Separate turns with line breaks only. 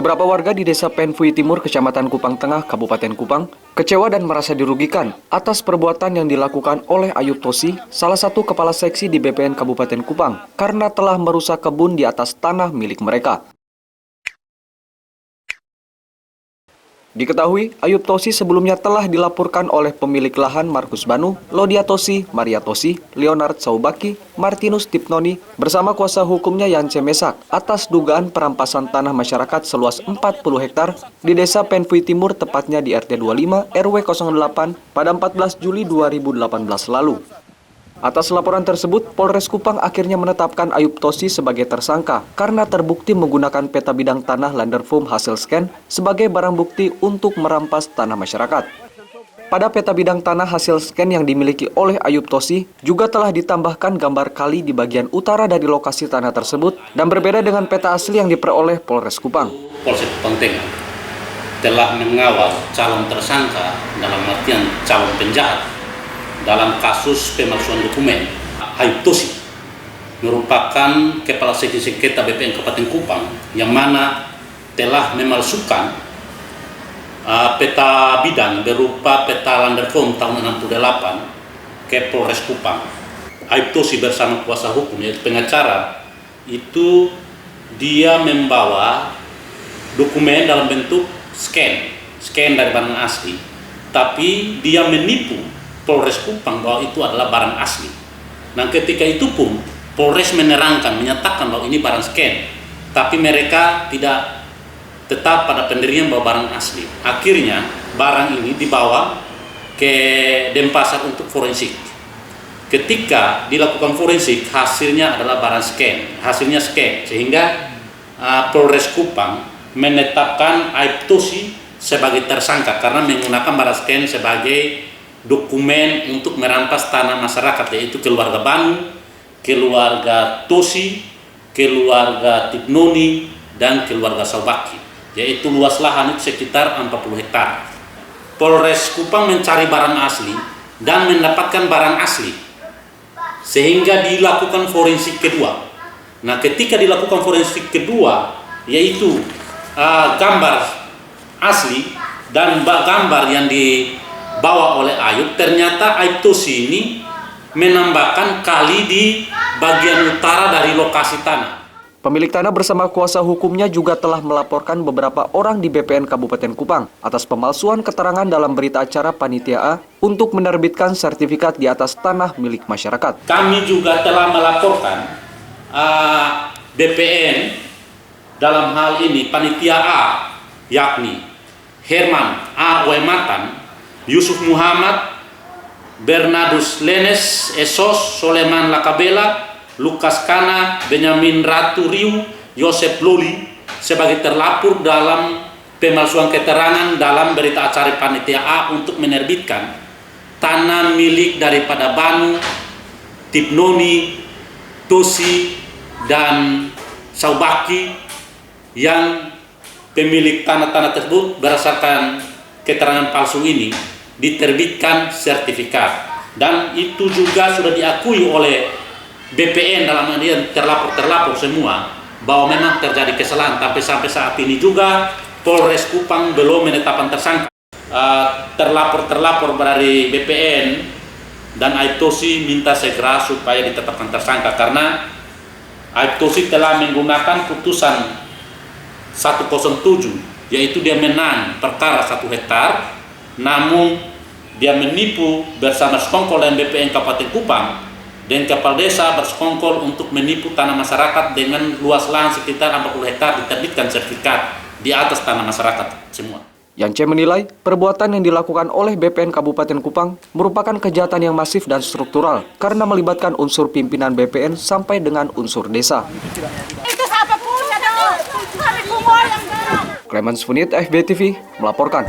Beberapa warga di Desa Penfui Timur, Kecamatan Kupang Tengah, Kabupaten Kupang, kecewa dan merasa dirugikan atas perbuatan yang dilakukan oleh Ayub Tosi, salah satu kepala seksi di BPN Kabupaten Kupang, karena telah merusak kebun di atas tanah milik mereka. Diketahui, Ayub Tosi sebelumnya telah dilaporkan oleh pemilik lahan Markus Banu, Lodia Tosi, Maria Tosi, Leonard Saubaki, Martinus Tipnoni, bersama kuasa hukumnya Yance Mesak atas dugaan perampasan tanah masyarakat seluas 40 hektar di Desa Penfui Timur, tepatnya di RT 25 RW 08 pada 14 Juli 2018 lalu. Atas laporan tersebut, Polres Kupang akhirnya menetapkan Ayub Tosi sebagai tersangka karena terbukti menggunakan peta bidang tanah Landerfoam hasil scan sebagai barang bukti untuk merampas tanah masyarakat. Pada peta bidang tanah hasil scan yang dimiliki oleh Ayub Tosi juga telah ditambahkan gambar kali di bagian utara dari lokasi tanah tersebut dan berbeda dengan peta asli yang diperoleh Polres Kupang.
Polsek Kupang Tengah telah mengawal calon tersangka dalam artian calon penjahat dalam kasus pemalsuan dokumen. Ayub Tosi merupakan kepala seksi sengketa BPN Kabupaten Kupang yang mana telah memalsukan peta bidang berupa peta Landerfoam tahun 68 ke Polres Kupang. Ayub Tosi bersama kuasa hukum yaitu pengacara itu dia membawa dokumen dalam bentuk scan dari barang asli, tapi dia menipu Polres Kupang bahwa itu adalah barang asli. Nah, ketika itu pun Polres menyatakan bahwa ini barang scan, tapi mereka tidak tetap pada pendirian bahwa barang asli. Akhirnya barang ini dibawa ke Denpasar untuk forensik. Ketika dilakukan forensik, hasilnya adalah barang scan, hasilnya scan, sehingga Polres Kupang menetapkan Ayub Tosi sebagai tersangka karena menggunakan barang scan sebagai dokumen untuk merampas tanah masyarakat, yaitu keluarga Banu, keluarga Tosi, keluarga Tipnoni, dan keluarga Saubaki, yaitu luas lahan itu sekitar 40 hektar. Polres Kupang mencari barang asli dan mendapatkan barang asli, sehingga dilakukan forensik kedua. Nah, ketika dilakukan forensik kedua, yaitu gambar asli dan gambar yang dibawa oleh Ayub, ternyata Ayub Tosi ini menambahkan kali di bagian utara dari lokasi tanah.
Pemilik tanah bersama kuasa hukumnya juga telah melaporkan beberapa orang di BPN Kabupaten Kupang atas pemalsuan keterangan dalam berita acara Panitia A untuk menerbitkan sertifikat di atas tanah milik masyarakat.
Kami juga telah melaporkan BPN dalam hal ini Panitia A, yakni Herman A. Wematan, Yusuf Muhammad, Bernardus Lenes, Esos, Soleman Lakabela, Lukas Kana, Benyamin Ratu Riu, Yosef Loli sebagai terlapor dalam pemalsuan keterangan dalam berita acara Panitia A untuk menerbitkan tanah milik daripada Banu, Tipnoni, Tosi, dan Saubaki yang pemilik tanah-tanah tersebut berdasarkan keterangan palsu ini diterbitkan sertifikat, dan itu juga sudah diakui oleh BPN dalam artian terlapor semua bahwa memang terjadi kesalahan. Tapi sampai saat ini juga Polres Kupang belum menetapkan tersangka. Terlapor dari BPN dan Ayub Tosi minta segera supaya ditetapkan tersangka karena Ayub Tosi telah menggunakan putusan 107, yaitu dia menang perkara 1 hektar, namun dia menipu bersama sekongkol dan BPN Kabupaten Kupang dan kepala desa bersekongkol untuk menipu tanah masyarakat dengan luas lahan sekitar 40 hektar, diterbitkan sertifikat di atas tanah masyarakat semua.
Yance menilai perbuatan yang dilakukan oleh BPN Kabupaten Kupang merupakan kejahatan yang masif dan struktural karena melibatkan unsur pimpinan BPN sampai dengan unsur desa. Clemens Funit, FB TV, melaporkan.